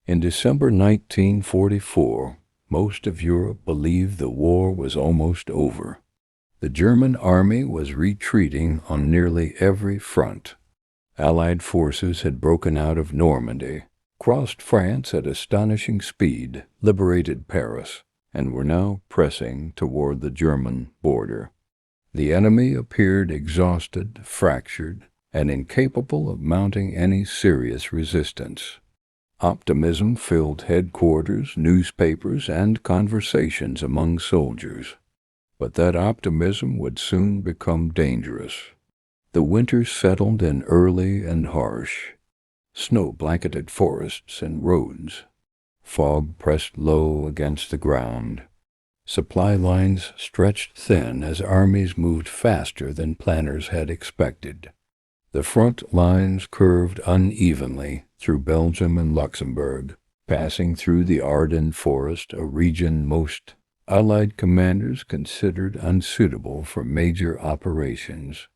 In December 1944, most of Europe believed the war was almost over. The German army was retreating on nearly every front. Allied forces had broken out of Normandy, crossed France at astonishing speed, liberated Paris, and were now pressing toward the German border. The enemy appeared exhausted, fractured, and incapable of mounting any serious resistance. Optimism filled headquarters, newspapers, and conversations among soldiers. But that optimism would soon become dangerous. The winter settled in early and harsh. Snow blanketed forests and roads. Fog pressed low against the ground. Supply lines stretched thin as armies moved faster than planners had expected. The front lines curved unevenly through Belgium and Luxembourg, passing through the Ardennes forest, a region most Allied commanders considered unsuitable for major operations.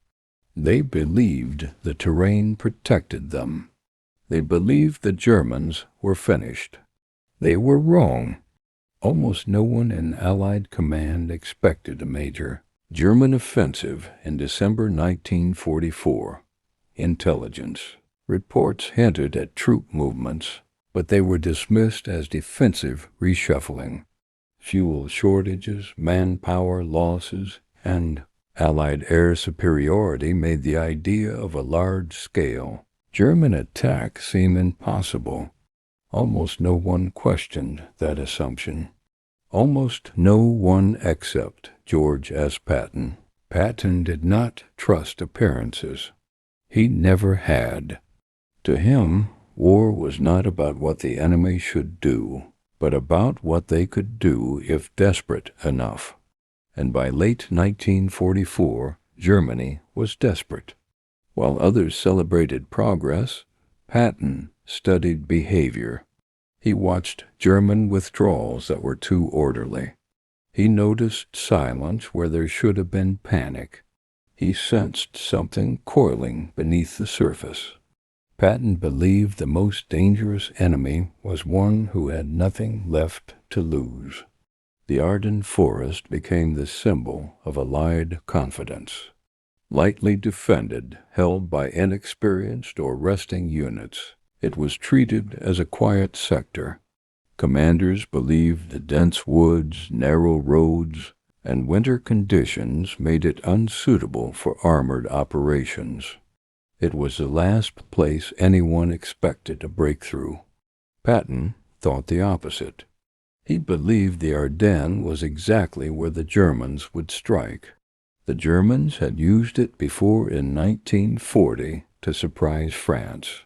They believed the terrain protected them. They believed the Germans were finished. They were wrong. Almost no one in Allied command expected a major German offensive in December 1944. Intelligence reports hinted at troop movements, but they were dismissed as defensive reshuffling. Fuel shortages, manpower losses, and Allied air superiority made the idea of a large-scale German attack seem impossible. Almost no one questioned that assumption. Almost no one except George S. Patton. Patton did not trust appearances. He never had. To him, war was not about what the enemy should do, but about what they could do if desperate enough. And by late 1944, Germany was desperate. While others celebrated progress, Patton studied behavior. He watched German withdrawals that were too orderly. He noticed silence where there should have been panic. He sensed something coiling beneath the surface. Patton believed the most dangerous enemy was one who had nothing left to lose. The Ardennes forest became the symbol of Allied confidence. Lightly defended, held by inexperienced or resting units, it was treated as a quiet sector. Commanders believed the dense woods, narrow roads, and winter conditions made it unsuitable for armored operations. It was the last place anyone expected a breakthrough. Patton thought the opposite. He believed the Ardennes was exactly where the Germans would strike. The Germans had used it before in 1940 to surprise France.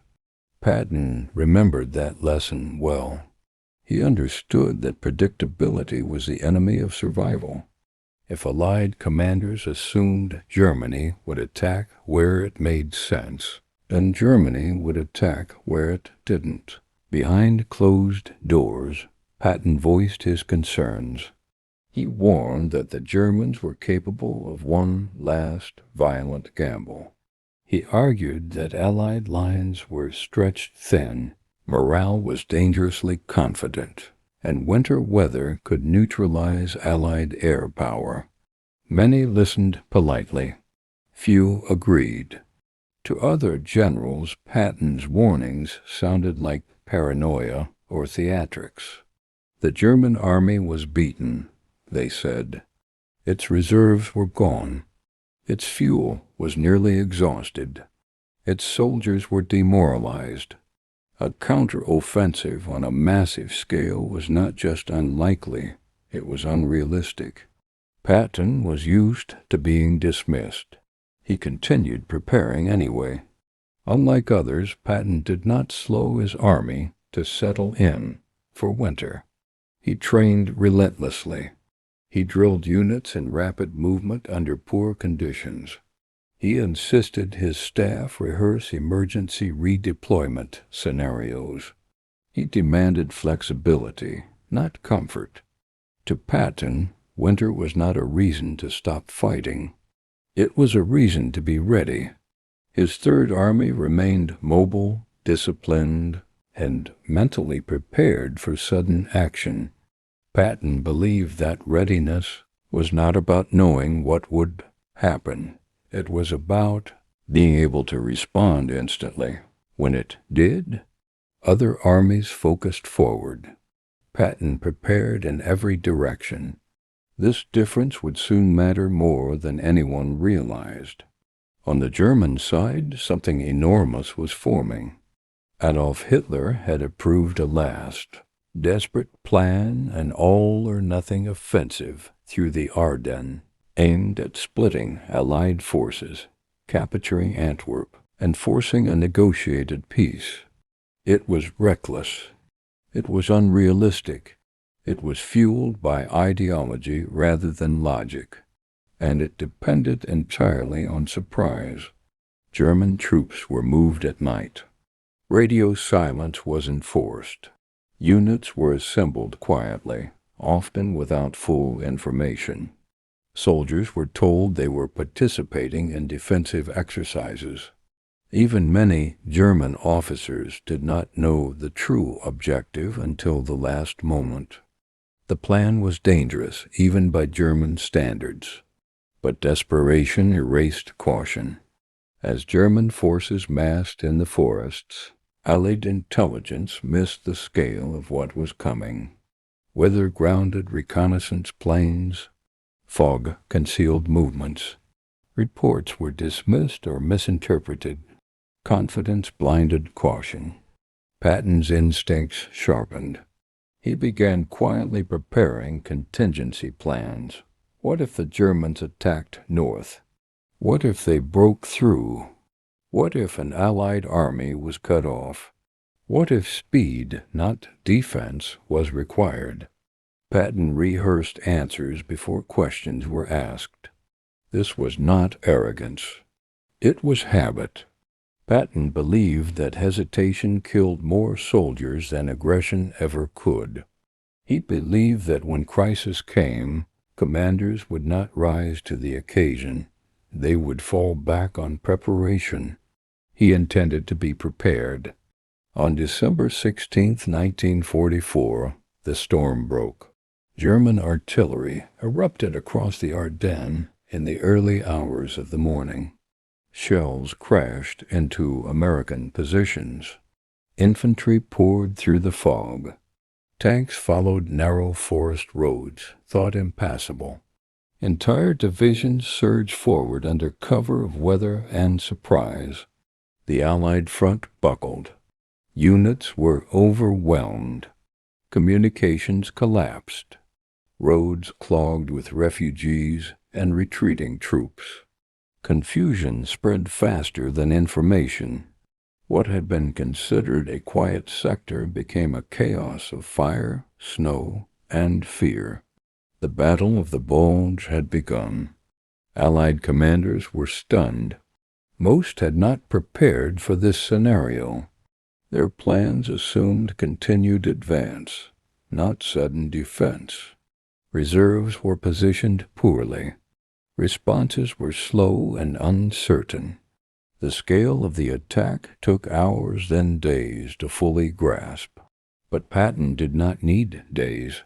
Patton remembered that lesson well. He understood that predictability was the enemy of survival. If Allied commanders assumed Germany would attack where it made sense, then Germany would attack where it didn't. Behind closed doors, Patton voiced his concerns. He warned that the Germans were capable of one last violent gamble. He argued that Allied lines were stretched thin, morale was dangerously confident, and winter weather could neutralize Allied air power. Many listened politely. Few agreed. To other generals, Patton's warnings sounded like paranoia or theatrics. The German army was beaten, they said. Its reserves were gone. Its fuel was nearly exhausted. Its soldiers were demoralized. A counter-offensive on a massive scale was not just unlikely, it was unrealistic. Patton was used to being dismissed. He continued preparing anyway. Unlike others, Patton did not slow his army to settle in for winter. He trained relentlessly. He drilled units in rapid movement under poor conditions. He insisted his staff rehearse emergency redeployment scenarios. He demanded flexibility, not comfort. To Patton, winter was not a reason to stop fighting. It was a reason to be ready. His Third Army remained mobile, disciplined, and mentally prepared for sudden action. Patton believed that readiness was not about knowing what would happen. It was about being able to respond instantly. When it did, other armies focused forward. Patton prepared in every direction. This difference would soon matter more than anyone realized. On the German side, something enormous was forming. Adolf Hitler had approved a last, desperate plan, an all-or-nothing offensive through the Ardennes, aimed at splitting Allied forces, capturing Antwerp, and forcing a negotiated peace. It was reckless. It was unrealistic. It was fueled by ideology rather than logic, and it depended entirely on surprise. German troops were moved at night. Radio silence was enforced. Units were assembled quietly, often without full information. Soldiers were told they were participating in defensive exercises. Even many German officers did not know the true objective until the last moment. The plan was dangerous, even by German standards. But desperation erased caution. As German forces massed in the forests, Allied intelligence missed the scale of what was coming. Weather-grounded reconnaissance planes, fog-concealed movements. Reports were dismissed or misinterpreted. Confidence blinded caution. Patton's instincts sharpened. He began quietly preparing contingency plans. What if the Germans attacked north? What if they broke through? What if an Allied army was cut off? What if speed, not defense, was required? Patton rehearsed answers before questions were asked. This was not arrogance. It was habit. Patton believed that hesitation killed more soldiers than aggression ever could. He believed that when crisis came, commanders would not rise to the occasion. They would fall back on preparation. He intended to be prepared. On December 16, 1944, the storm broke. German artillery erupted across the Ardennes in the early hours of the morning. Shells crashed into American positions. Infantry poured through the fog. Tanks followed narrow forest roads, thought impassable. Entire divisions surged forward under cover of weather and surprise. The Allied front buckled. Units were overwhelmed. Communications collapsed. Roads clogged with refugees and retreating troops. Confusion spread faster than information. What had been considered a quiet sector became a chaos of fire, snow, and fear. The Battle of the Bulge had begun. Allied commanders were stunned. Most had not prepared for this scenario. Their plans assumed continued advance, not sudden defense. Reserves were positioned poorly. Responses were slow and uncertain. The scale of the attack took hours, then days to fully grasp. But Patton did not need days.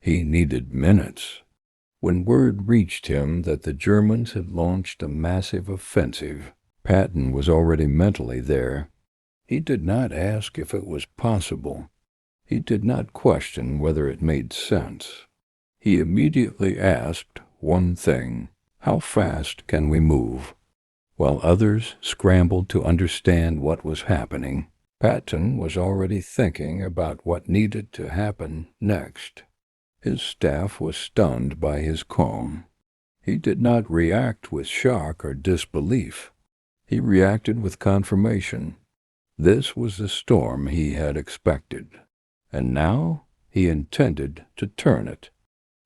He needed minutes. When word reached him that the Germans had launched a massive offensive, Patton was already mentally there. He did not ask if it was possible. He did not question whether it made sense. He immediately asked one thing: how fast can we move? While others scrambled to understand what was happening, Patton was already thinking about what needed to happen next. His staff was stunned by his calm. He did not react with shock or disbelief. He reacted with confirmation. This was the storm he had expected, and now he intended to turn it.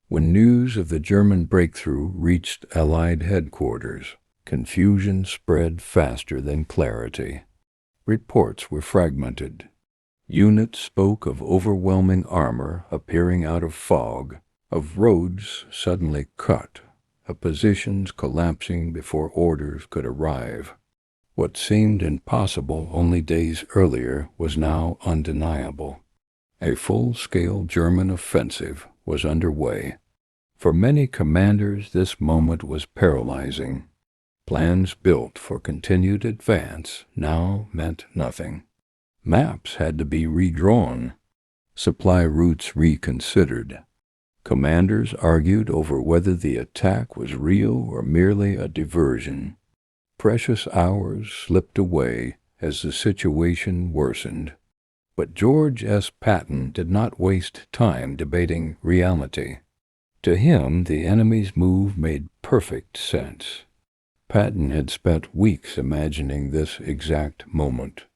When news of the German breakthrough reached Allied headquarters, confusion spread faster than clarity. Reports were fragmented. Units spoke of overwhelming armor appearing out of fog, of roads suddenly cut, of positions collapsing before orders could arrive. What seemed impossible only days earlier was now undeniable. A full-scale German offensive was underway. For many commanders, this moment was paralyzing. Plans built for continued advance now meant nothing. Maps had to be redrawn, supply routes reconsidered. Commanders argued over whether the attack was real or merely a diversion. Precious hours slipped away as the situation worsened. But George S. Patton did not waste time debating reality. To him, the enemy's move made perfect sense. Patton had spent weeks imagining this exact moment,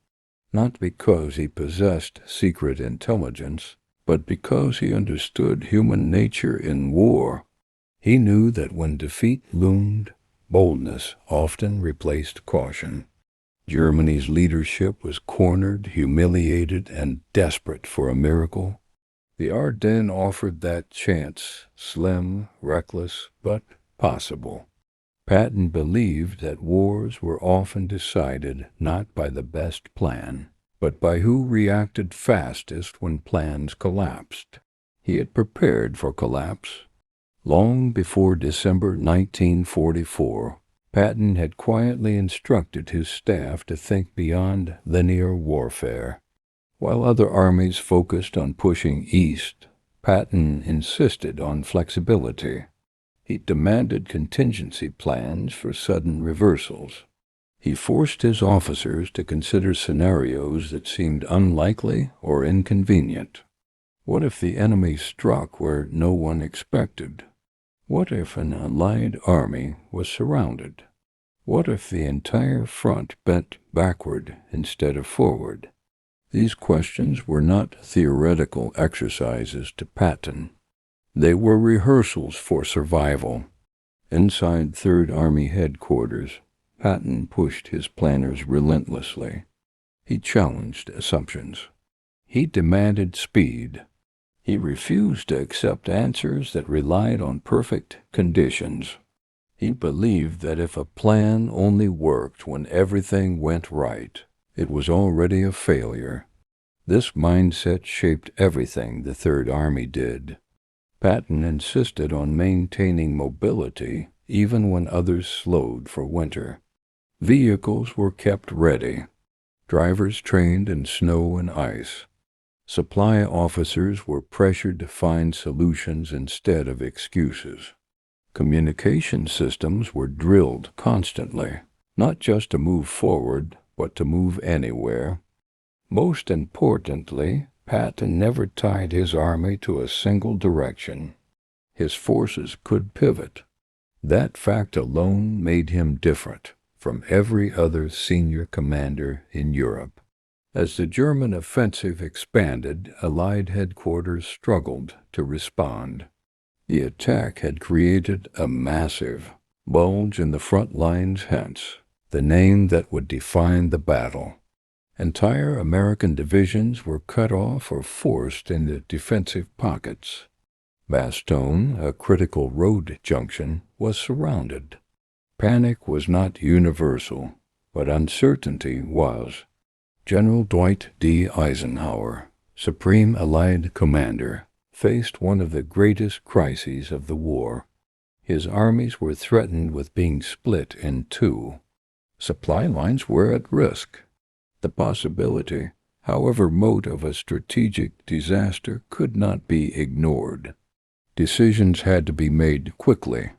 not because he possessed secret intelligence, but because he understood human nature in war. He knew that when defeat loomed, boldness often replaced caution. Germany's leadership was cornered, humiliated, and desperate for a miracle. The Ardennes offered that chance, slim, reckless, but possible. Patton believed that wars were often decided not by the best plan, but by who reacted fastest when plans collapsed. He had prepared for collapse. Long before December 1944, Patton had quietly instructed his staff to think beyond linear warfare. While other armies focused on pushing east, Patton insisted on flexibility. He demanded contingency plans for sudden reversals. He forced his officers to consider scenarios that seemed unlikely or inconvenient. What if the enemy struck where no one expected? What if an Allied army was surrounded? What if the entire front bent backward instead of forward? These questions were not theoretical exercises to Patton. They were rehearsals for survival. Inside Third Army headquarters, Patton pushed his planners relentlessly. He challenged assumptions. He demanded speed. He refused to accept answers that relied on perfect conditions. He believed that if a plan only worked when everything went right, it was already a failure. This mindset shaped everything the Third Army did. Patton insisted on maintaining mobility even when others slowed for winter. Vehicles were kept ready, drivers trained in snow and ice. Supply officers were pressured to find solutions instead of excuses. Communication systems were drilled constantly, not just to move forward, but to move anywhere. Most importantly, Patton never tied his army to a single direction. His forces could pivot. That fact alone made him different from every other senior commander in Europe. As the German offensive expanded, Allied headquarters struggled to respond. The attack had created a massive bulge in the front lines, hence the name that would define the battle. Entire American divisions were cut off or forced into defensive pockets. Bastogne, a critical road junction, was surrounded. Panic was not universal, but uncertainty was. General Dwight D. Eisenhower, Supreme Allied Commander, faced one of the greatest crises of the war. His armies were threatened with being split in two. Supply lines were at risk. The possibility, however remote, of a strategic disaster could not be ignored. Decisions had to be made quickly.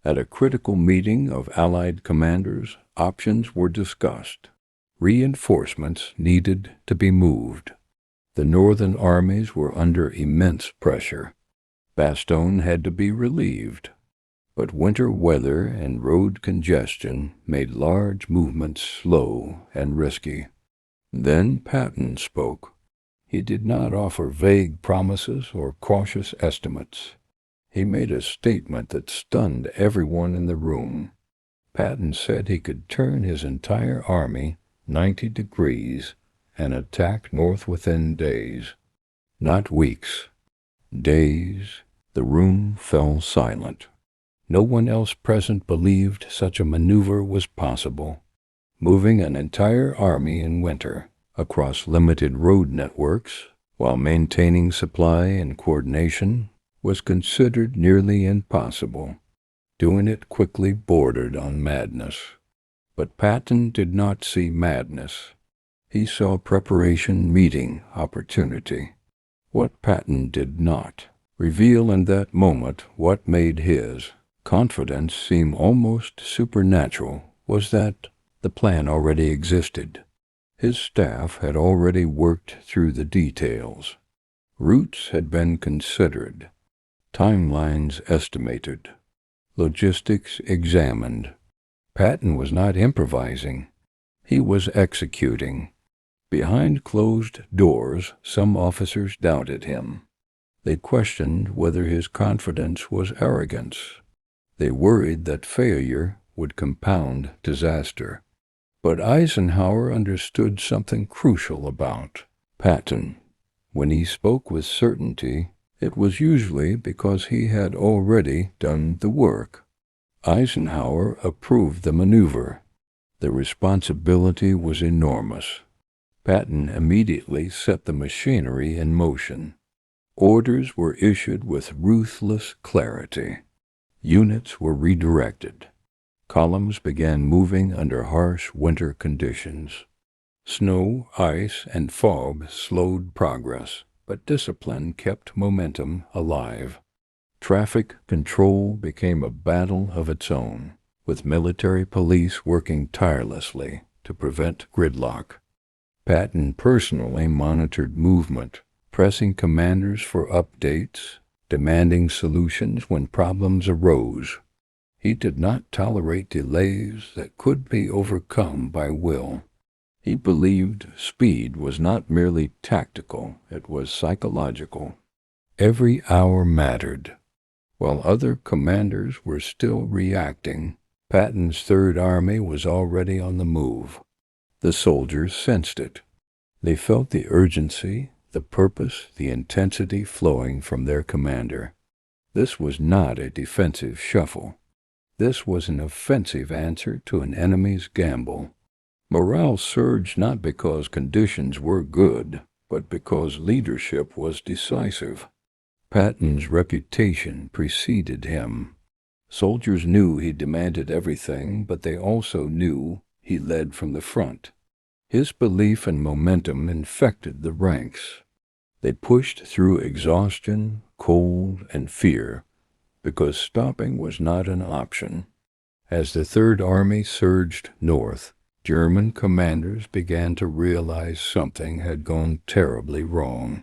At a critical meeting of Allied commanders, options were discussed. Reinforcements needed to be moved. The northern armies were under immense pressure. Bastogne had to be relieved. But winter weather and road congestion made large movements slow and risky. Then Patton spoke. He did not offer vague promises or cautious estimates. He made a statement that stunned everyone in the room. Patton said he could turn his entire army 90 degrees and attack north within days. Not weeks. Days. The room fell silent. No one else present believed such a maneuver was possible. moving an entire army in winter across limited road networks while maintaining supply and coordination was considered nearly impossible. Doing it quickly bordered on madness. But Patton did not see madness. He saw preparation meeting opportunity. What Patton did not reveal in that moment what made his confidence seem almost supernatural was that the plan already existed. His staff had already worked through the details. Routes had been considered, timelines estimated, logistics examined. Patton was not improvising. He was executing. Behind closed doors, some officers doubted him. They questioned whether his confidence was arrogance. They worried that failure would compound disaster. But Eisenhower understood something crucial about Patton. When he spoke with certainty, it was usually because he had already done the work. Eisenhower approved the maneuver. The responsibility was enormous. Patton immediately set the machinery in motion. Orders were issued with ruthless clarity. Units were redirected. Columns began moving under harsh winter conditions. Snow, ice, and fog slowed progress, but discipline kept momentum alive. Traffic control became a battle of its own, with military police working tirelessly to prevent gridlock. Patton personally monitored movement, pressing commanders for updates, demanding solutions when problems arose. He did not tolerate delays that could be overcome by will. He believed speed was not merely tactical, it was psychological. Every hour mattered. While other commanders were still reacting, Patton's Third Army was already on the move. The soldiers sensed it. They felt the urgency, the purpose, the intensity flowing from their commander. This was not a defensive shuffle. This was an offensive answer to an enemy's gamble. Morale surged not because conditions were good, but because leadership was decisive. Patton's reputation preceded him. Soldiers knew he demanded everything, but they also knew he led from the front. His belief and momentum infected the ranks. They pushed through exhaustion, cold, and fear, because stopping was not an option. As the Third Army surged north, German commanders began to realize something had gone terribly wrong.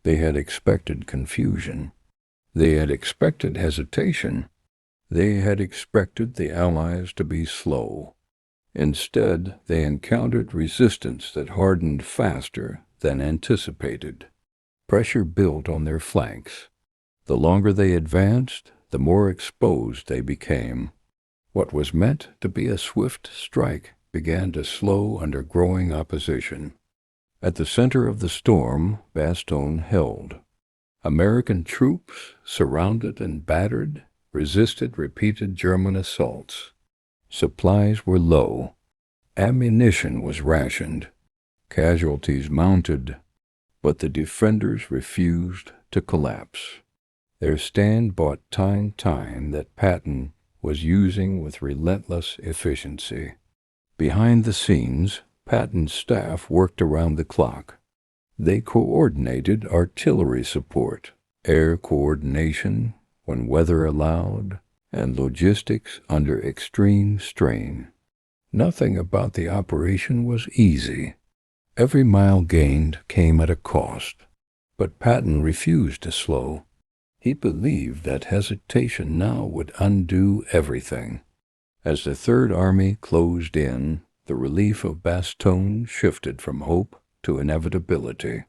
They had expected confusion. They had expected hesitation. They had expected the Allies to be slow. Instead, they encountered resistance that hardened faster than anticipated. Pressure built on their flanks. The longer they advanced, the more exposed they became. What was meant to be a swift strike began to slow under growing opposition. At the center of the storm, Bastogne held. American troops, surrounded and battered, resisted repeated German assaults. Supplies were low. Ammunition was rationed. Casualties mounted, but the defenders refused to collapse. Their stand bought time that Patton was using with relentless efficiency. Behind the scenes, Patton's staff worked around the clock. They coordinated artillery support, air coordination when weather allowed, and logistics under extreme strain. Nothing about the operation was easy. Every mile gained came at a cost, but Patton refused to slow. He believed that hesitation now would undo everything. As the Third Army closed in, the relief of Bastogne shifted from hope to inevitability.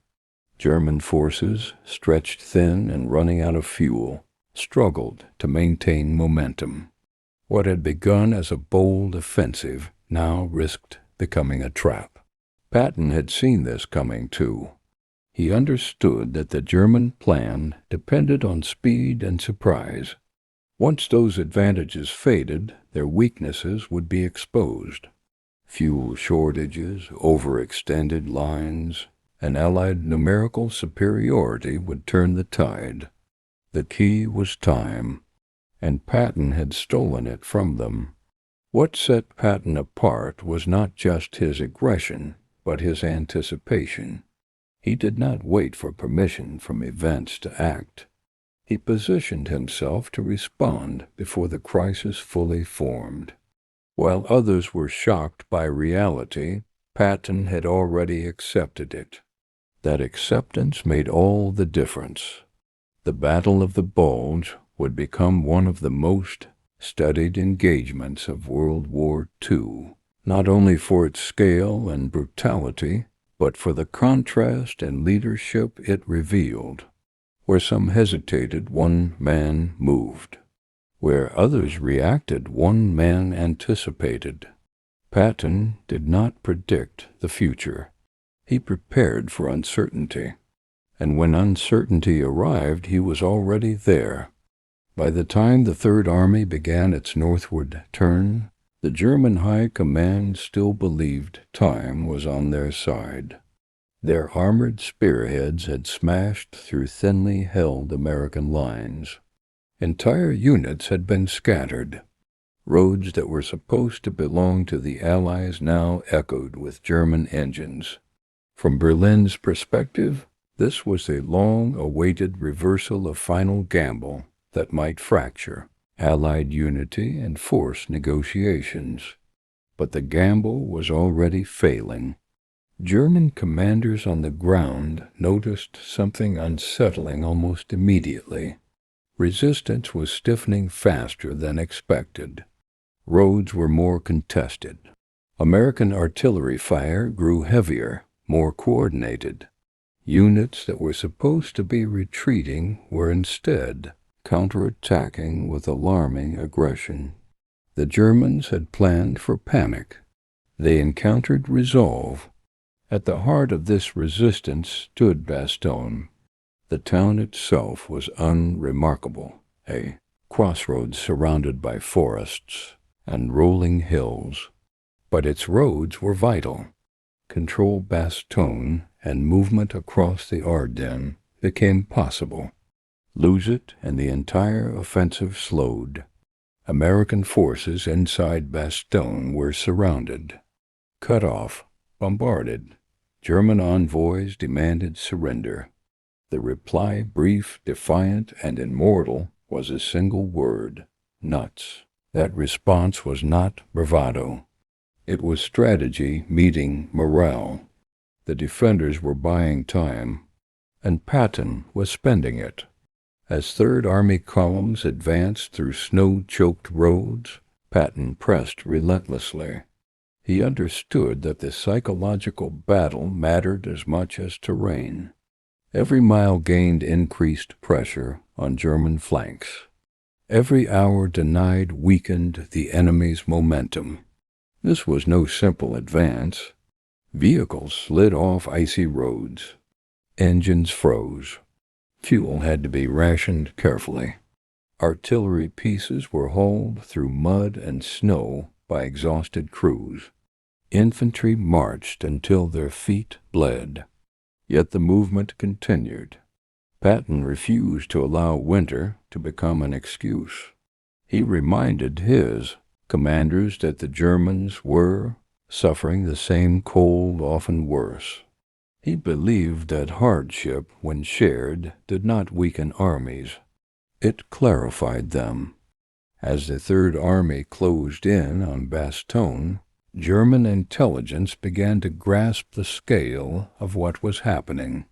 German forces, stretched thin and running out of fuel, struggled to maintain momentum. What had begun as a bold offensive now risked becoming a trap. Patton had seen this coming too. He understood that the German plan depended on speed and surprise. Once those advantages faded, their weaknesses would be exposed. Fuel shortages, overextended lines, and Allied numerical superiority would turn the tide. The key was time, and Patton had stolen it from them. What set Patton apart was not just his aggression, but his anticipation. He did not wait for permission from events to act. He positioned himself to respond before the crisis fully formed. While others were shocked by reality, Patton had already accepted it. That acceptance made all the difference. The Battle of the Bulge would become one of the most studied engagements of World War II, not only for its scale and brutality, but for the contrast and leadership it revealed. Where some hesitated, one man moved. Where others reacted, one man anticipated. Patton did not predict the future. He prepared for uncertainty. And when uncertainty arrived, he was already there. By the time the Third Army began its northward turn, the German High Command still believed time was on their side. Their armored spearheads had smashed through thinly held American lines. Entire units had been scattered. Roads that were supposed to belong to the Allies now echoed with German engines. From Berlin's perspective, this was a long-awaited reversal of final gamble that might fracture Allied unity and force negotiations. But the gamble was already failing. German commanders on the ground noticed something unsettling almost immediately. Resistance was stiffening faster than expected. Roads were more contested. American artillery fire grew heavier, more coordinated. Units that were supposed to be retreating were instead counterattacking with alarming aggression. The Germans had planned for panic. They encountered resolve. At the heart of this resistance stood Bastogne. The town itself was unremarkable, a crossroads surrounded by forests and rolling hills. But its roads were vital. Control Bastogne and movement across the Ardennes became possible. Lose it, and the entire offensive slowed. American forces inside Bastogne were surrounded, cut off, bombarded. German envoys demanded surrender. The reply, brief, defiant, and immortal, was a single word: nuts. That response was not bravado. It was strategy meeting morale. The defenders were buying time, and Patton was spending it. As Third Army columns advanced through snow-choked roads, Patton pressed relentlessly. He understood that the psychological battle mattered as much as terrain. Every mile gained increased pressure on German flanks. Every hour denied weakened the enemy's momentum. This was no simple advance. Vehicles slid off icy roads. Engines froze. Fuel had to be rationed carefully. Artillery pieces were hauled through mud and snow by exhausted crews. Infantry marched until their feet bled. Yet the movement continued. Patton refused to allow winter to become an excuse. He reminded his commanders that the Germans were suffering the same cold, often worse. He believed that hardship, when shared, did not weaken armies. It clarified them. As the Third Army closed in on Bastogne, German intelligence began to grasp the scale of what was happening.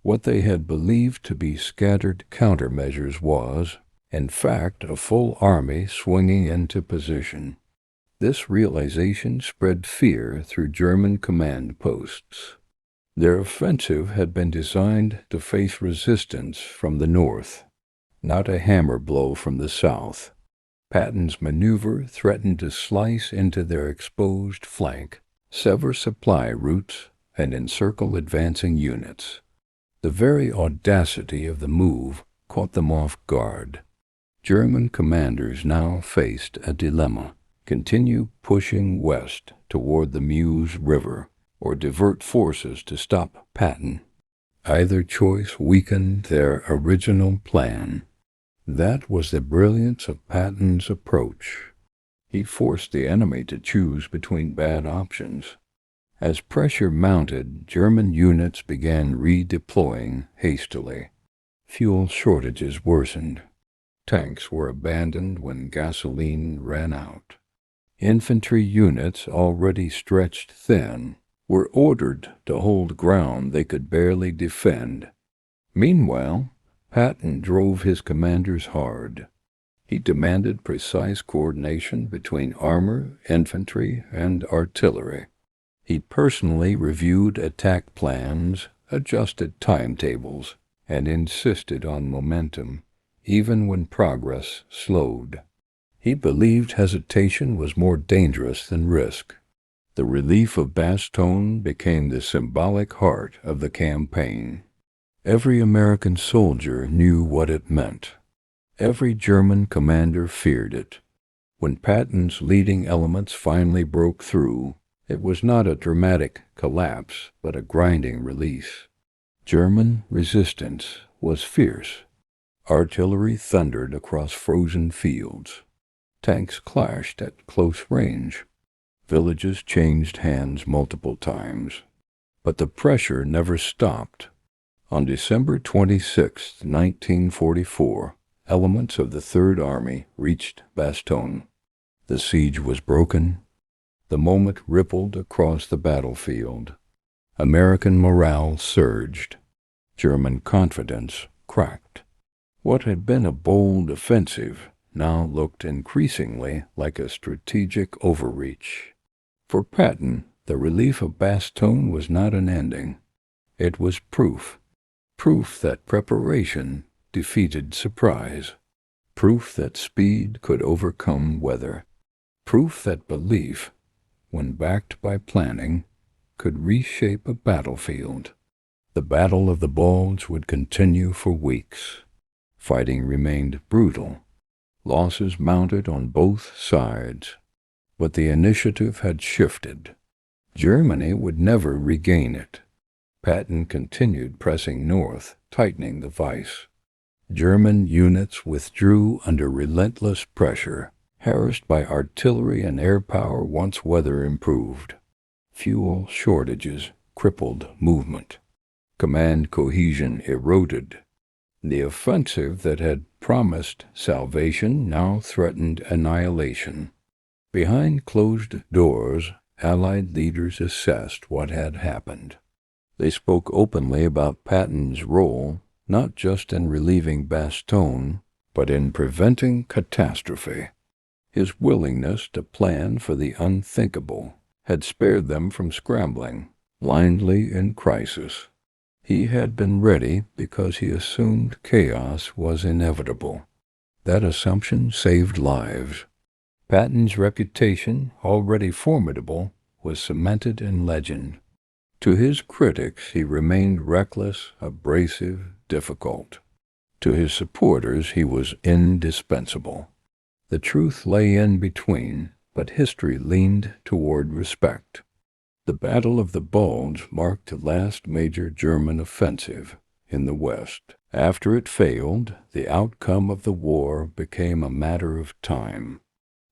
What they had believed to be scattered countermeasures was, in fact, a full army swinging into position. This realization spread fear through German command posts. Their offensive had been designed to face resistance from the north, not a hammer blow from the south. Patton's maneuver threatened to slice into their exposed flank, sever supply routes, and encircle advancing units. The very audacity of the move caught them off guard. German commanders now faced a dilemma. continue pushing west toward the Meuse River, or divert forces to stop Patton. Either choice weakened their original plan. That was the brilliance of Patton's approach. He forced the enemy to choose between bad options. As pressure mounted, German units began redeploying hastily. Fuel shortages worsened. Tanks were abandoned when gasoline ran out. Infantry units, already stretched thin, were ordered to hold ground they could barely defend. Meanwhile, Patton drove his commanders hard. He demanded precise coordination between armor, infantry, and artillery. He personally reviewed attack plans, adjusted timetables, and insisted on momentum, even when progress slowed. He believed hesitation was more dangerous than risk. The relief of Bastogne became the symbolic heart of the campaign. Every American soldier knew what it meant. Every German commander feared it. When Patton's leading elements finally broke through, it was not a dramatic collapse, but a grinding release. German resistance was fierce. Artillery thundered across frozen fields. Tanks clashed at close range. Villages changed hands multiple times. But the pressure never stopped. On December 26, 1944, elements of the Third Army reached Bastogne. The siege was broken. The moment rippled across the battlefield. American morale surged. German confidence cracked. What had been a bold offensive now looked increasingly like a strategic overreach. For Patton, the relief of Bastogne was not an ending. It was proof that preparation defeated surprise, proof that speed could overcome weather, proof that belief, when backed by planning, could reshape a battlefield. The Battle of the Bulge would continue for weeks. Fighting remained brutal. Losses mounted on both sides. But the initiative had shifted. Germany would never regain it. Patton continued pressing north, tightening the vise. German units withdrew under relentless pressure, harassed by artillery and air power once weather improved. Fuel shortages crippled movement. Command cohesion eroded. The offensive that had promised salvation now threatened annihilation. Behind closed doors, Allied leaders assessed what had happened. They spoke openly about Patton's role, not just in relieving Bastogne, but in preventing catastrophe. His willingness to plan for the unthinkable had spared them from scrambling blindly in crisis. He had been ready because he assumed chaos was inevitable. That assumption saved lives. Patton's reputation, already formidable, was cemented in legend. To his critics, he remained reckless, abrasive, difficult. To his supporters, he was indispensable. The truth lay in between, but history leaned toward respect. The Battle of the Bulge marked the last major German offensive in the West. After it failed, the outcome of the war became a matter of time.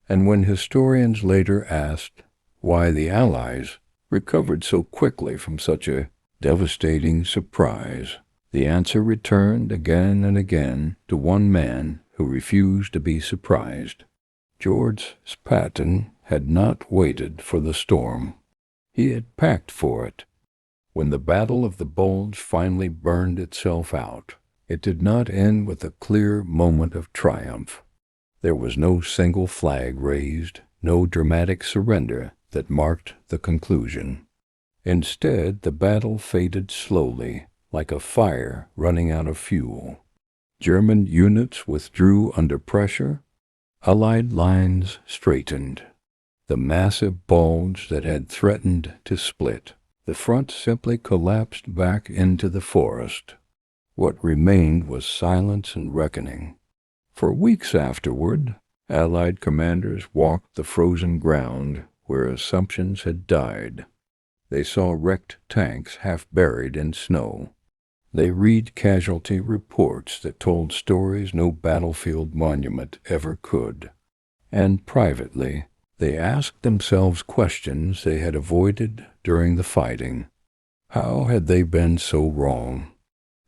And when historians later asked why the Allies recovered so quickly from such a devastating surprise, the answer returned again and again to one man who refused to be surprised. George Patton had not waited for the storm. He had packed for it. When the Battle of the Bulge finally burned itself out, it did not end with a clear moment of triumph. There was no single flag raised, no dramatic surrender that marked the conclusion. Instead, the battle faded slowly, like a fire running out of fuel. German units withdrew under pressure. Allied lines straightened. The massive bulge that had threatened to split, the front simply collapsed back into the forest. What remained was silence and reckoning. For weeks afterward, Allied commanders walked the frozen ground where assumptions had died. They saw wrecked tanks half buried in snow. They read casualty reports that told stories no battlefield monument ever could. And privately, they asked themselves questions they had avoided during the fighting. How had they been so wrong?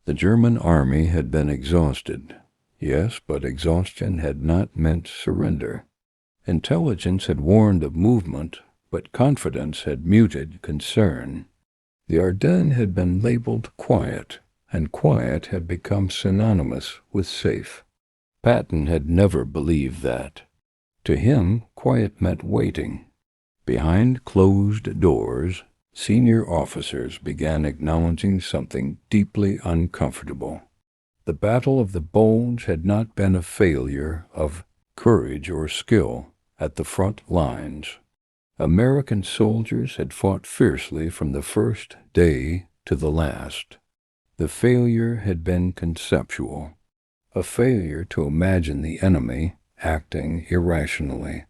The German army had been exhausted. Yes, but exhaustion had not meant surrender. Intelligence had warned of movement, but confidence had muted concern. The Ardennes had been labeled quiet, and quiet had become synonymous with safe. Patton had never believed that. To him, quiet meant waiting. Behind closed doors, senior officers began acknowledging something deeply uncomfortable. The Battle of the Bulge had not been a failure of courage or skill at the front lines. American soldiers had fought fiercely from the first day to the last. The failure had been conceptual, a failure to imagine the enemy acting irrationally,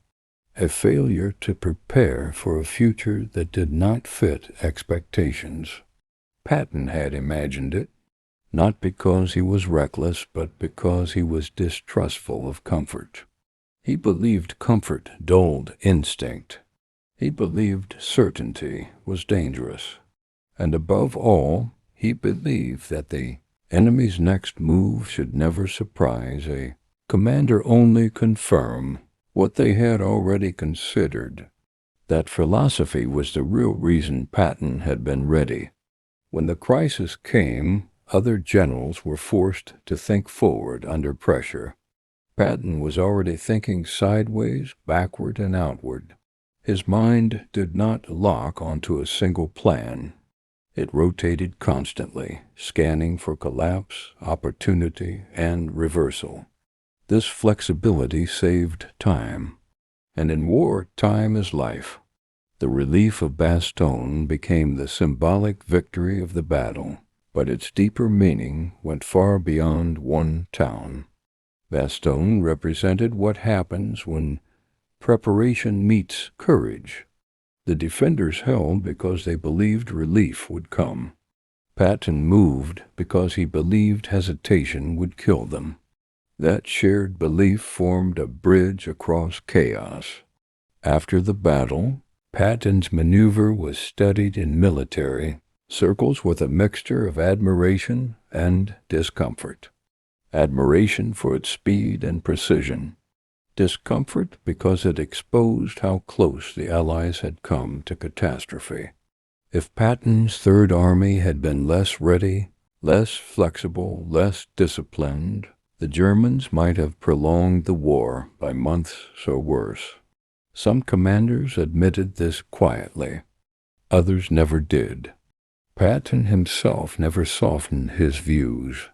a failure to prepare for a future that did not fit expectations. Patton had imagined it, not because he was reckless, but because he was distrustful of comfort. He believed comfort dulled instinct. He believed certainty was dangerous. And above all, he believed that the enemy's next move should never surprise a commander, only confirm what they had already considered. That philosophy was the real reason Patton had been ready. When the crisis came, other generals were forced to think forward under pressure. Patton was already thinking sideways, backward, and outward. His mind did not lock onto a single plan. It rotated constantly, scanning for collapse, opportunity, and reversal. This flexibility saved time. And in war, time is life. The relief of Bastogne became the symbolic victory of the battle, but its deeper meaning went far beyond one town. Bastogne represented what happens when preparation meets courage. The defenders held because they believed relief would come. Patton moved because he believed hesitation would kill them. That shared belief formed a bridge across chaos. After the battle, Patton's maneuver was studied in military circles with a mixture of admiration and discomfort. Admiration for its speed and precision. Discomfort because it exposed how close the Allies had come to catastrophe. If Patton's Third Army had been less ready, less flexible, less disciplined, the Germans might have prolonged the war by months or worse. Some commanders admitted this quietly. Others never did. Patton himself never softened his views.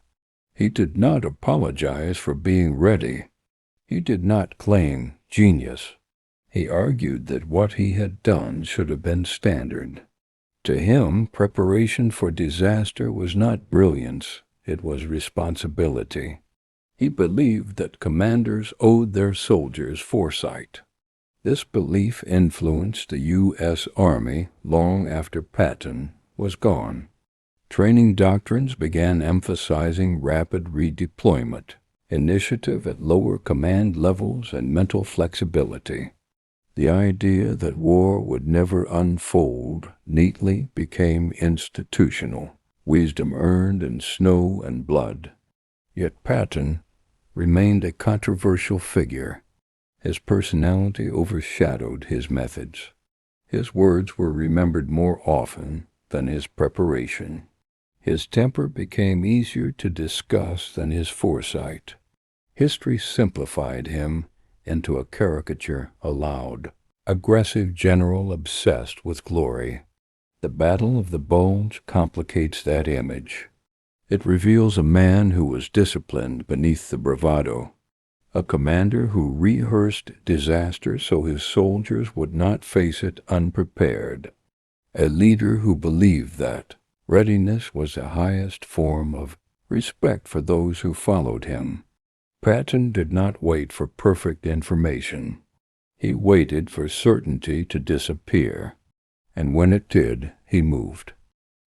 He did not apologize for being ready. He did not claim genius. He argued that what he had done should have been standard. To him, preparation for disaster was not brilliance, it was responsibility. He believed that commanders owed their soldiers foresight. This belief influenced the U.S. Army long after Patton was gone. Training doctrines began emphasizing rapid redeployment, initiative at lower command levels, and mental flexibility. The idea that war would never unfold neatly became institutional, wisdom earned in snow and blood. Yet Patton remained a controversial figure. His personality overshadowed his methods. His words were remembered more often than his preparation. His temper became easier to discuss than his foresight. History simplified him into a caricature aloud. Aggressive general obsessed with glory. The Battle of the Bulge complicates that image. It reveals a man who was disciplined beneath the bravado, a commander who rehearsed disaster so his soldiers would not face it unprepared, a leader who believed that readiness was the highest form of respect for those who followed him. Patton did not wait for perfect information. He waited for certainty to disappear, and when it did, he moved.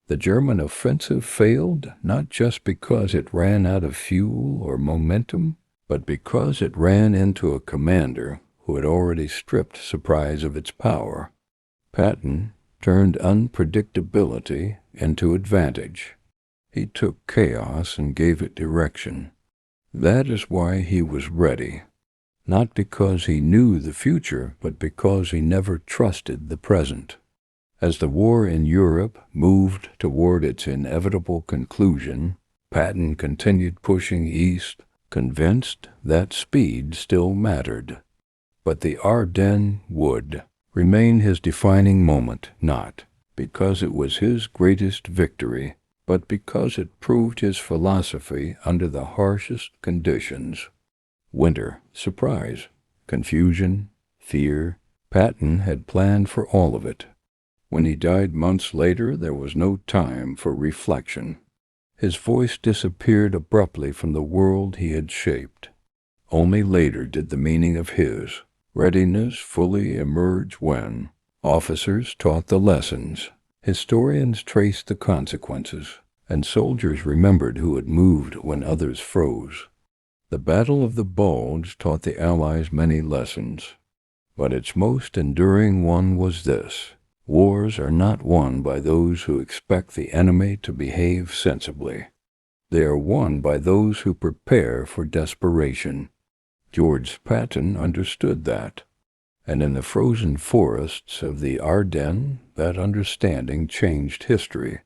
The German offensive failed not just because it ran out of fuel or momentum, but because it ran into a commander who had already stripped surprise of its power. Patton turned unpredictability into advantage. He took chaos and gave it direction. That is why he was ready, not because he knew the future, but because he never trusted the present. As the war in Europe moved toward its inevitable conclusion, Patton continued pushing east, convinced that speed still mattered. But the Ardennes would remain his defining moment, not because it was his greatest victory, but because it proved his philosophy under the harshest conditions. Winter, surprise, confusion, fear. Patton had planned for all of it. When he died months later, there was no time for reflection. His voice disappeared abruptly from the world he had shaped. Only later did the meaning of his readiness fully emerge when officers taught the lessons, historians traced the consequences, and soldiers remembered who had moved when others froze. The Battle of the Bulge taught the Allies many lessons, but its most enduring one was this: wars are not won by those who expect the enemy to behave sensibly. They are won by those who prepare for desperation. George Patton understood that, and in the frozen forests of the Ardennes, that understanding changed history.